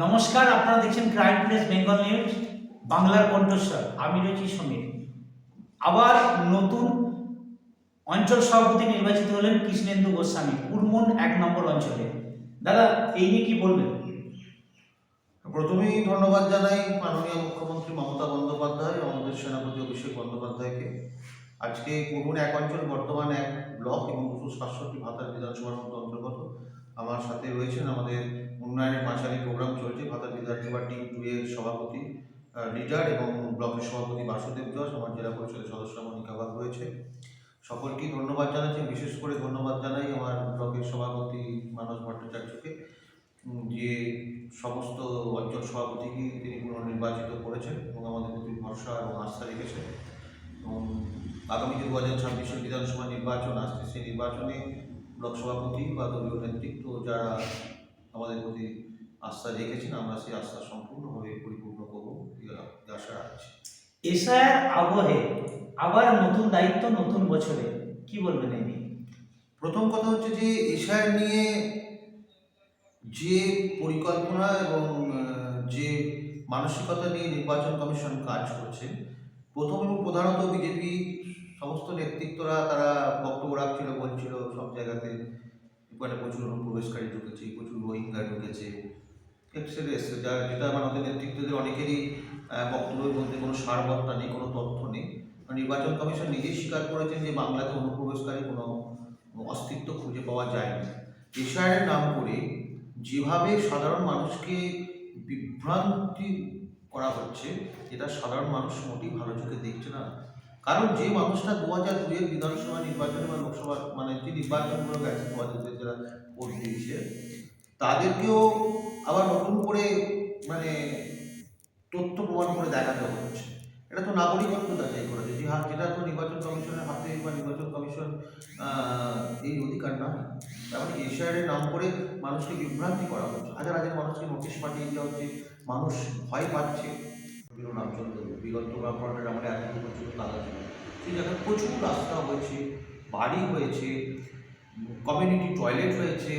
নমস্কার, আপনারা দেখছেন ক্রাইম প্রেস বেঙ্গল নিউজ বাংলার কণ্ঠস্বর। আমি রয়েছি সমীর। আবার নতুন অঞ্চল সভাপতি নির্বাচিত হলেন কৃষ্ণেন্দু গোস্বামী, কুরমুন 1 নম্বর অঞ্চলে। দাদা, এই নিয়ে কি বলবেন? প্রথমেই ধন্যবাদ জানাই মাননীয় মুখ্যমন্ত্রী মমতা বন্দ্যোপাধ্যায়, আমাদের সেনাপতি অভিষেক বন্দ্যোপাধ্যায়কে। আজকে কুরমুন 1 অঞ্চল বর্তমান 1 ব্লক এবং 267 ভাতার বিধানসভার মতো অন্তর্গত। আমার সাথে রয়েছেন আমাদের উন্নয়নের পাঁচালী প্রোগ্রাম চলছে ভাতার বিধানসভা টিম 2 এর সভাপতি লিডার এবং ব্লকের সভাপতি বাসুদেব যশ, আমার জেলা পরিষদের সদস্য মনিকা বাগ রয়েছে। সকলকেই ধন্যবাদ জানাচ্ছি। বিশেষ করে ধন্যবাদ জানাই আমার ব্লকের সভাপতি মানস ভট্টাচার্যকে, যে সমস্ত অঞ্চল সভাপতিকে তিনি পুনর্নির্বাচিত করেছেন এবং আমাদের প্রতি ভরসা এবং আস্থা রেখেছেন। এবং আগামী যে 2026 বিধানসভা নির্বাচন আসছে, সেই নির্বাচনে ব্লক সভাপতি বা দলীয় নেতৃত্ব যারা আমাদের প্রতি আস্থা রেখেছেন, আমরা সেই আস্থা সম্পূর্ণভাবে পরিপূর্ণ করব এই আশা রাখছি। এসআইআর আবহে আবার নতুন দায়িত্ব নতুন বছরে, কি বলবেন এই নিয়ে? প্রথম কথা হচ্ছে যে এশিয়ার নিয়ে যে পরিকল্পনা এবং যে মানসিকতা নিয়ে নির্বাচন কমিশন কাজ করছে, প্রথম এবং প্রধানত বিজেপি সমস্ত নেতৃত্বরা তারা বক্তব্য রাখছিল, বলছিল সব জায়গাতে এখানে প্রচুর অনুপ্রবেশকারী ঢুকেছে, প্রচুর রোহিঙ্গা ঢুকেছে, যেটা আমাদের নেতৃত্বদের অনেকেরই বক্তব্যের মধ্যে কোনো সারবত্তা নেই, কোনো তথ্য নেই। নির্বাচন কমিশন নিজেই স্বীকার করেছেন যে বাংলাতে অনুপ্রবেশকারী কোনো অস্তিত্ব খুঁজে পাওয়া যায়নি। এশিয়ার নাম করে যেভাবে সাধারণ মানুষকে বিভ্রান্তি করা হচ্ছে, এটা সাধারণ মানুষ মোটেই ভালো চোখে দেখছে না। কারণ যে মানুষটা 2002 এর বিধানসভা নির্বাচনে বা লোকসভা যে নির্বাচনগুলো গেছে 2002 যারা ভোট দিয়েছে, তাদেরকেও আবার নতুন করে তথ্য প্রমাণ করে দেখাতে হচ্ছে। এটা তো নাগরিকত্ব যাচাই করেছে, যেটা তো নির্বাচন কমিশনের হাতে বা নির্বাচন কমিশন এই অধিকার নয়। তার মানে এশিয়ারের নাম করে মানুষকে বিভ্রান্তি করা হচ্ছে, হাজার হাজার মানুষকে নোটিশ পাঠিয়ে দেওয়া হচ্ছে, মানুষ ভয় পাচ্ছে। নাম চলতে বিগত গভর্নমেন্টের আমাদের এত প্রচুর কাগজ ছিল, সেই জায়গায় প্রচুর রাস্তা হয়েছে, বাড়ি হয়েছে, কমিউনিটি টয়লেট হয়েছে,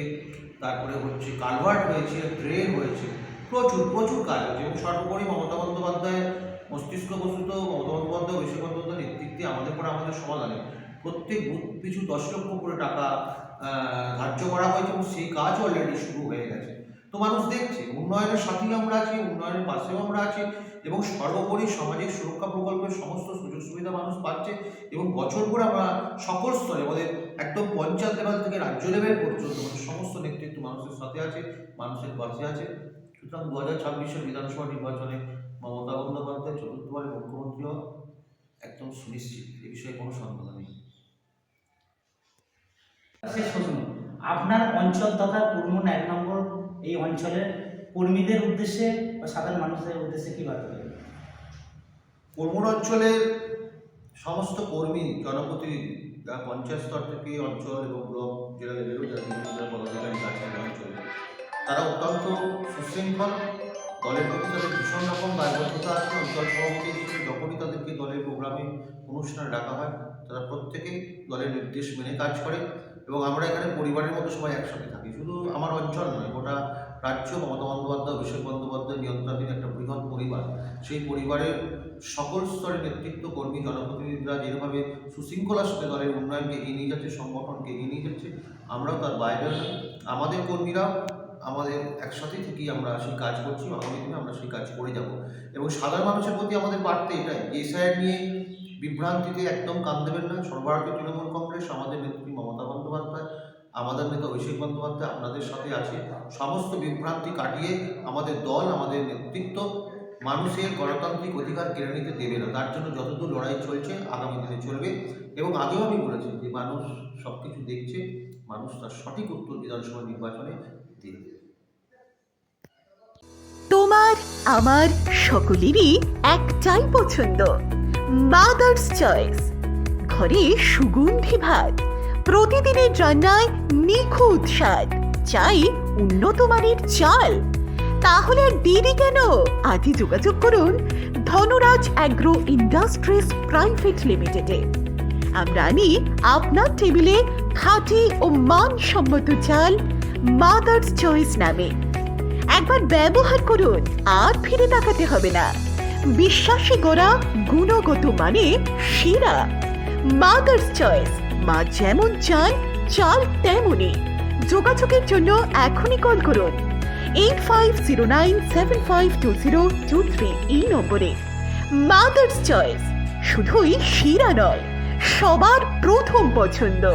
তারপরে হচ্ছে কালভার্ট হয়েছে, ড্রেন হয়েছে, প্রচুর প্রচুর কাজ হয়েছে। এবং সর্বোপরি মমতা বন্দ্যোপাধ্যায় মস্তিষ্ক বস্তুত মমতা বন্দ্যোপাধ্যায় অভিষেক বন্দ্যোপাধ্যায় নেতৃত্বে আমাদের পরে আমাদের সমাধানে প্রত্যেক বুথ পিছু 10 লক্ষ করে টাকা ধার্য করা হয়েছে এবং সেই কাজ অলরেডি শুরু হয়ে গেছে। তো মানুষ দেখছে উন্নয়নের সাথেই আমরা আছি, উন্নয়নের পাশেও আমরা আছি, এবং সর্বোপরি সামাজিক সুরক্ষা প্রকল্পের সমস্ত সুযোগ সুবিধা মানুষ পাচ্ছে। এবং বছর করে আমরা সকল স্তরে আমাদের একদম পঞ্চায়েত লেভেল থেকে রাজ্য লেভেল পর্যন্ত সমস্ত নেতৃত্ব মানুষের সাথে আছে, মানুষের পাশে আছে। সুতরাং 2026 বিধানসভা নির্বাচনে মমতা বন্দ্যোপাধ্যায় চতুর্থবারের মুখ্যমন্ত্রী হওয়া একদম সুনিশ্চিত, এ বিষয়ে কোনো সন্দেহ নেই। শেষ প্রশ্ন, আপনার অঞ্চল তথা কুরমুন 1 নম্বর এই অঞ্চলের কর্মীদের উদ্দেশ্যে বা সাধারণ মানুষদের উদ্দেশ্যে কি বার্তা দেবেন? কুরমুন অঞ্চলের সমস্ত কর্মী জনপ্রতিনিধি যারা পঞ্চায়েত স্তর থেকে অঞ্চল এবং ব্লক জেলা লেভেলেও যারা বিভিন্ন পদাধিকারী আছেন অঞ্চলে, তারা অত্যন্ত সুশৃঙ্খল। দলের প্রতি তাদের ভীষণ রকম দায়বদ্ধতা আছে। অঞ্চল সভাপতি হিসেবে যখনই তাদেরকে দলের প্রোগ্রামে অনুষ্ঠানে ডাকা হয়, তারা প্রত্যেকেই দলের নির্দেশ মেনে কাজ করে। এবং আমরা এখানে পরিবারের মতো সবাই একসাথে থাকি। শুধু আমার অঞ্চল নয়, গোটা রাজ্য মমতা বন্দ্যোপাধ্যায় অভিষেক বন্দ্যোপাধ্যায় নিয়ন্ত্রণাধীন একটা বৃহৎ পরিবার। সেই পরিবারের সকল স্তরের নেতৃত্ব, কর্মী, জনপ্রতিনিধিরা যেভাবে সুশৃঙ্খলার সাথে দলের উন্নয়নকে এগিয়ে নিয়ে যাচ্ছে, সংগঠনকে এগিয়ে নিয়ে যাচ্ছে, আমরাও তার বাইরে আমাদের কর্মীরা আমাদের একসাথে থেকেই আমরা সেই কাজ করছি। আগামী দিনে আমরা সেই কাজ করে যাব। এবং সাধারণ মানুষের প্রতি আমাদের বার্তা এটাই, এসআইআর নিয়ে বিভ্রান্তিতে একদম কান দেবেন না। সর্বভারতীয় তৃণমূল কংগ্রেস, আমাদের নেত্রী মমতা বন্দ্যোপাধ্যায়, আমাদের নেতা অভিষেক বন্দ্যোপাধ্যায় আপনাদের সাথে আছে। সমস্ত বিভ্রান্তি কাটিয়ে আমাদের দল, আমাদের নেতৃত্ব মানুষের গণতান্ত্রিক অধিকার কেড়ে নিতে দেবে না। তার জন্য যতদূর লড়াই চলছে, আগামী দিনে চলবে। এবং আগেও আমি বলেছি যে মানুষ সব কিছু দেখছে, মানুষ তার সঠিক উত্তর বিধানসভা নির্বাচনে দেবে। তোমার আমার সকলেরই একটাই পছন্দ, মাদার্স চয়েস। ঘরে সুগন্ধি ভাত, প্রতিদিনের রান্নায় নিখুঁত স্বাদ, চাই উন্নত মানের চাল। তাহলে আর দেরি কেন? আজই যোগাযোগ করুন ধনরাজ অ্যাগ্রো ইন্ডাস্ট্রিজ প্রাইভেট লিমিটেডে। আমরা আনি আপনার টেবিলে খাঁটি ও মানসম্মত চাল মাদার্স চয়েস নামে। একবার ব্যবহার করুন, আর ফিরে তাকাতে হবে না। বিশ্বাসী গোড়া, গুণগত মানে সেরা। মাদার্স চয়েস, মা যেমন চান চাল তেমনই। যোগাযোগের জন্য এখনই কল করুন 8509752023 এই নম্বরে। মাদার্স চয়েস শুধুই সেরা নয়, সবার প্রথম পছন্দ।